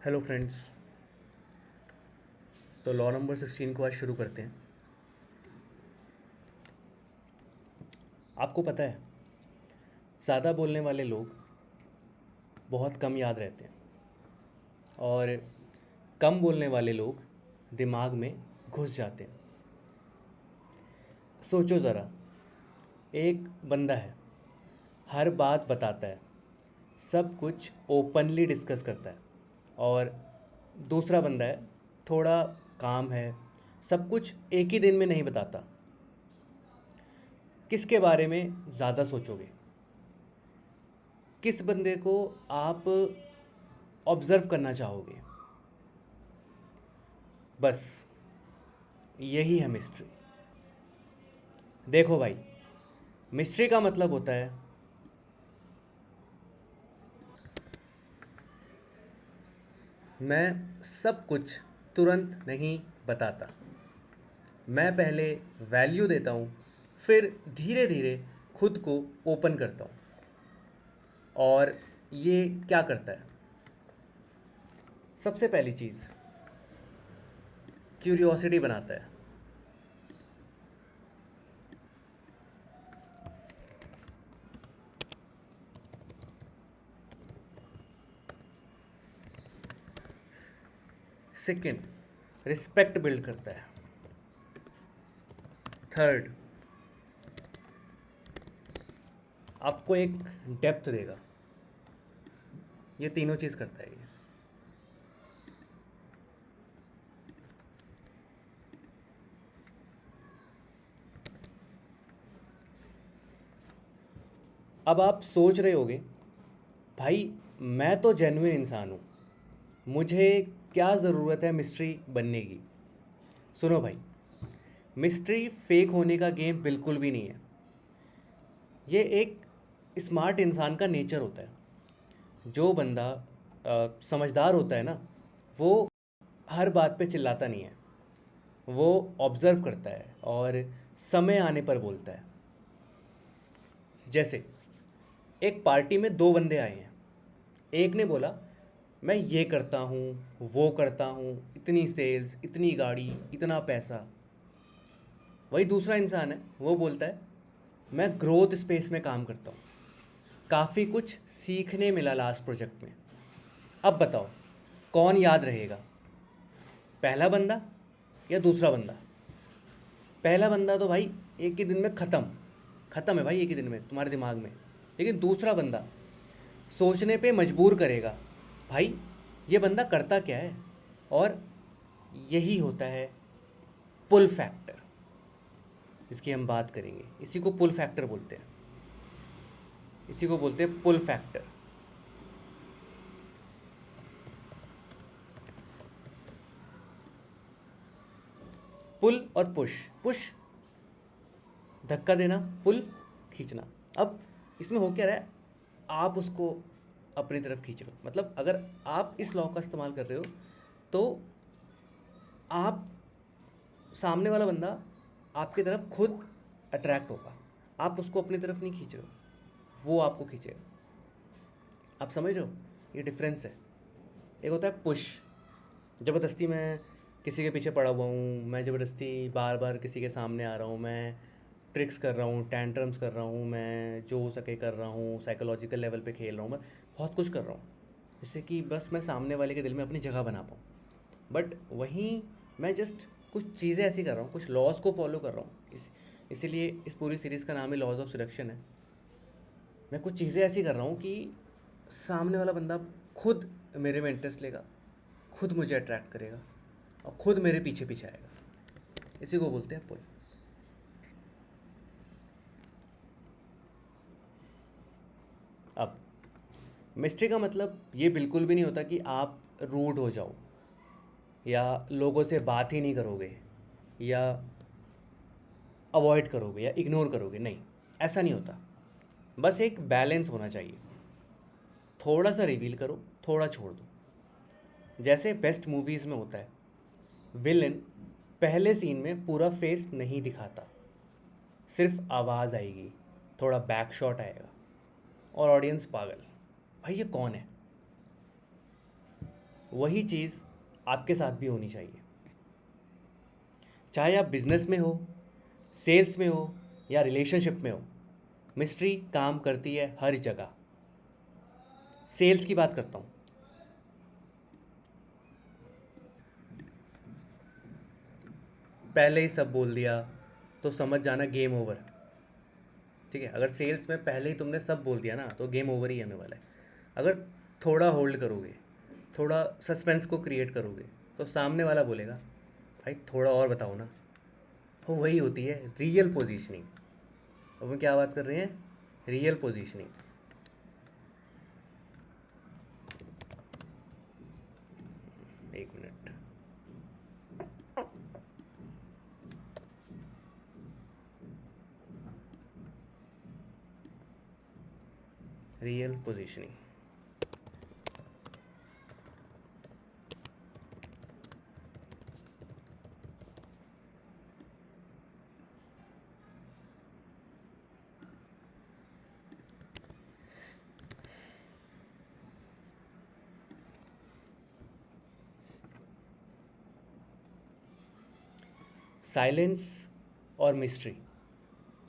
Hello friends. तो law number 16 को आज शुरू करते हैं। आपको पता है, ज़्यादा बोलने वाले लोग बहुत कम याद रहते हैं और कम बोलने वाले लोग दिमाग में घुस जाते हैं। सोचो ज़रा, एक बंदा है, हर बात बताता है, सब कुछ ओपनली डिस्कस करता है, और दूसरा बंदा है, थोड़ा काम है, सब कुछ एक ही दिन में नहीं बताता। किसके बारे में ज़्यादा सोचोगे? किस बंदे को आप ऑब्ज़र्व करना चाहोगे? बस यही है मिस्ट्री। देखो भाई, मिस्ट्री का मतलब होता है मैं सब कुछ तुरंत नहीं बताता। मैं पहले वैल्यू देता हूँ, फिर धीरे धीरे खुद को ओपन करता हूँ। और ये क्या करता है? सबसे पहली चीज़, क्यूरियोसिटी बनाता है। सेकंड, रिस्पेक्ट बिल्ड करता है। थर्ड, आपको एक डेप्थ देगा। ये तीनों चीज़ करता है ये। अब आप सोच रहे होगे, भाई मैं तो जेन्युइन इंसान हूँ, मुझे क्या ज़रूरत है मिस्ट्री बनने की? सुनो भाई, मिस्ट्री फेक होने का गेम बिल्कुल भी नहीं है। ये एक स्मार्ट इंसान का नेचर होता है। जो बंदा समझदार होता है ना, वो हर बात पे चिल्लाता नहीं है। वो ऑब्ज़र्व करता है और समय आने पर बोलता है। जैसे एक पार्टी में दो बंदे आए हैं। एक ने बोला, मैं ये करता हूँ, वो करता हूँ, इतनी सेल्स, इतनी गाड़ी, इतना पैसा। वही दूसरा इंसान है, वो बोलता है, मैं ग्रोथ स्पेस में काम करता हूँ, काफ़ी कुछ सीखने मिला लास्ट प्रोजेक्ट में। अब बताओ, कौन याद रहेगा, पहला बंदा या दूसरा बंदा? पहला बंदा तो भाई एक ही दिन में ख़त्म, ख़त्म है भाई एक ही दिन में तुम्हारे दिमाग में। लेकिन दूसरा बंदा सोचने पे मजबूर करेगा, भाई ये बंदा करता क्या है। और यही होता है पुल फैक्टर, जिसकी हम बात करेंगे। इसी को पुल फैक्टर बोलते हैं, इसी को बोलते हैं पुल फैक्टर। पुल और पुश, पुश धक्का देना, पुल खींचना। अब इसमें हो क्या रहा है, आप उसको अपनी तरफ खींच रहे हो। मतलब अगर आप इस लॉ का इस्तेमाल कर रहे हो, तो आप, सामने वाला बंदा आपकी तरफ खुद अट्रैक्ट होगा। आप उसको अपनी तरफ नहीं खींच रहे हो, वो आपको खींचेगा। आप समझ रहे हो? ये डिफरेंस है। एक होता है पुश, ज़बरदस्ती मैं किसी के पीछे पड़ा हुआ हूँ, मैं ज़बरदस्ती बार बार किसी के सामने आ रहा हूँ, मैं ट्रिक्स कर रहा हूँ, टैंट्रम्स कर रहा हूँ, मैं जो हो सके कर रहा हूँ, साइकोलॉजिकल लेवल पे खेल रहा हूँ, मैं बहुत कुछ कर रहा हूँ, जिससे कि बस मैं सामने वाले के दिल में अपनी जगह बना पाऊँ। बट वहीं मैं जस्ट कुछ चीज़ें ऐसी कर रहा हूँ, कुछ लॉज को फॉलो कर रहा हूँ। इसीलिए इस पूरी सीरीज़ का नाम ही लॉज ऑफ सिलेक्शन है। मैं कुछ चीज़ें ऐसी कर रहा हूँ कि सामने वाला बंदा खुद मेरे में इंटरेस्ट लेगा, खुद मुझे अट्रैक्ट करेगा और खुद मेरे पीछे पीछे आएगा। इसी को बोलते हैं पुल। अब मिस्ट्री का मतलब ये बिल्कुल भी नहीं होता कि आप रूड हो जाओ या लोगों से बात ही नहीं करोगे या अवॉइड करोगे या इग्नोर करोगे। नहीं, ऐसा नहीं होता। बस एक बैलेंस होना चाहिए। थोड़ा सा रिवील करो, थोड़ा छोड़ दो। जैसे बेस्ट मूवीज़ में होता है, विलन पहले सीन में पूरा फेस नहीं दिखाता, सिर्फ आवाज़ आएगी, थोड़ा बैक शॉट आएगा, और ऑडियंस पागल, भाई ये कौन है। वही चीज़ आपके साथ भी होनी चाहिए। चाहे आप बिजनेस में हो, सेल्स में हो या रिलेशनशिप में हो, मिस्ट्री काम करती है हर जगह। सेल्स की बात करता हूँ। पहले ही सब बोल दिया तो समझ जाना गेम ओवर। ठीक है, अगर सेल्स में पहले ही तुमने सब बोल दिया ना तो गेम ओवर ही होने वाला है। अगर थोड़ा होल्ड करोगे, थोड़ा सस्पेंस को क्रिएट करोगे, तो सामने वाला बोलेगा भाई थोड़ा और बताओ ना। वो वही होती है रियल पोजीशनिंग। अब हम क्या बात कर रहे हैं? Real positioning. एक मिनट। Real positioning. साइलेंस और मिस्ट्री,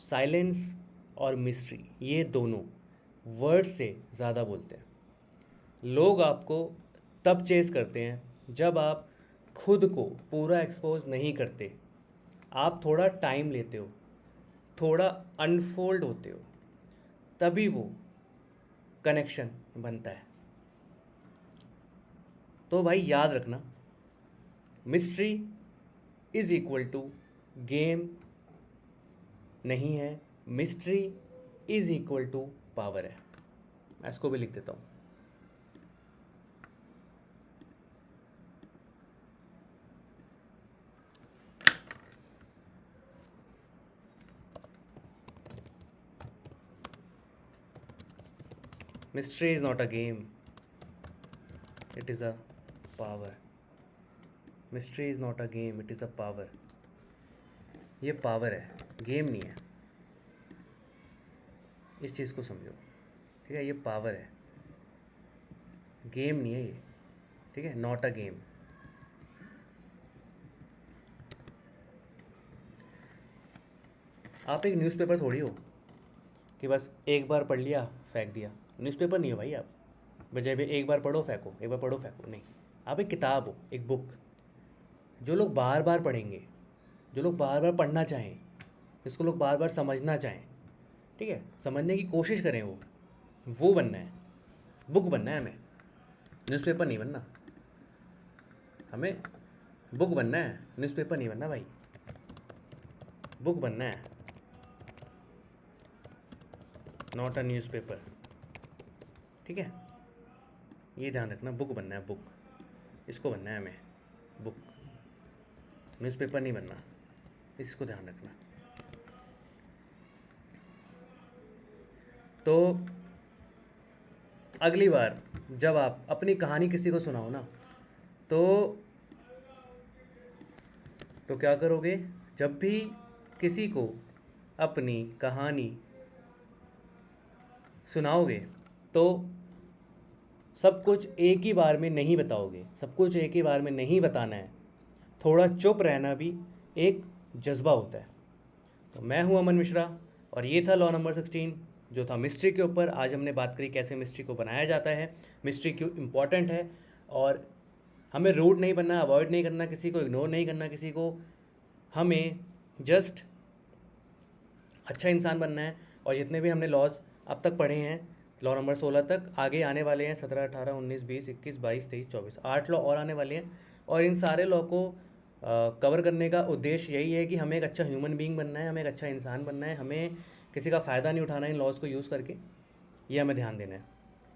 साइलेंस और मिस्ट्री, ये दोनों वर्ड से ज़्यादा बोलते हैं। लोग आपको तब चेस करते हैं जब आप खुद को पूरा एक्सपोज नहीं करते, आप थोड़ा टाइम लेते हो, थोड़ा अनफोल्ड होते हो, तभी वो कनेक्शन बनता है। तो भाई याद रखना, mystery is equal to game नहीं है, mystery is equal to power है। मैं इसको भी लिख देता हूँ। Mystery is not a game, it is a power. Mystery is not a game, it is a power. ये पावर है, गेम नहीं है। इस चीज़ को समझो, ठीक है? ये पावर है, गेम नहीं है ये। ठीक है, नॉट अ गेम। आप एक न्यूज़पेपर थोड़ी हो कि बस एक बार पढ़ लिया फेंक दिया। न्यूज़पेपर नहीं हो भाई आप, बजाय भी एक बार पढ़ो फेंको, एक बार पढ़ो फेंको, नहीं। आप एक किताब हो, एक बुक। जो लोग बार बार पढ़ेंगे, जो लोग बार बार पढ़ना चाहें, जिसको लोग बार बार समझना चाहें, ठीक है, समझने की कोशिश करें, वो बनना है, बुक बनना है हमें, न्यूज़पेपर नहीं बनना। हमें बुक बनना है, न्यूज़पेपर नहीं बनना भाई, बुक बनना है, नॉट अ न्यूज़पेपर। ठीक है, ये ध्यान रखना, बुक बनना है, बुक, इसको बनना है हमें, बुक, न्यूज़पेपर नहीं बनना, इसको ध्यान रखना। तो अगली बार जब आप अपनी कहानी किसी को सुनाओ ना, तो क्या करोगे? जब भी किसी को अपनी कहानी सुनाओगे तो सब कुछ एक ही बार में नहीं बताओगे, सब कुछ एक ही बार में नहीं बताना है। थोड़ा चुप रहना भी एक जज्बा होता है। तो मैं हूं अमन मिश्रा और ये था लॉ नंबर 16, जो था मिस्ट्री के ऊपर। आज हमने बात करी कैसे मिस्ट्री को बनाया जाता है, मिस्ट्री क्यों इम्पॉर्टेंट है, और हमें रूड नहीं बनना, अवॉइड नहीं करना किसी को, इग्नोर नहीं करना किसी को, हमें जस्ट अच्छा इंसान बनना है। और जितने भी हमने लॉज अब तक पढ़े हैं, लॉ नंबर 16 तक, आगे आने वाले हैं 17, 18, 19, 20, 21, 22, 23, 24, 8 लॉ और आने वाले हैं। और इन सारे लॉ को कवर करने का उद्देश्य यही है कि हमें एक अच्छा ह्यूमन बीइंग बनना है, हमें एक अच्छा इंसान बनना है, हमें किसी का फ़ायदा नहीं उठाना है इन लॉज को यूज़ करके। ये हमें ध्यान देना है।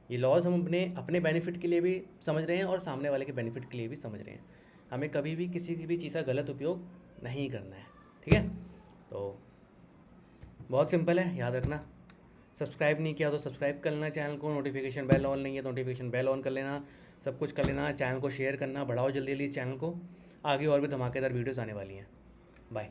ये लॉज हम अपने अपने बेनिफिट के लिए भी समझ रहे हैं और सामने वाले के बेनिफिट के लिए भी समझ रहे हैं। हमें कभी भी किसी की भी चीज़ का गलत उपयोग नहीं करना है। ठीक है, तो बहुत सिंपल है, याद रखना। सब्सक्राइब नहीं किया तो सब्सक्राइब कर लेना चैनल को, नोटिफिकेशन बेल ऑन नहीं है तो नोटिफिकेशन बेल ऑन कर लेना, सब कुछ कर लेना। चैनल को शेयर करना, बढ़ाओ जल्दी जल्दी चैनल को, आगे और भी धमाकेदार वीडियोस आने वाली हैं। बाय।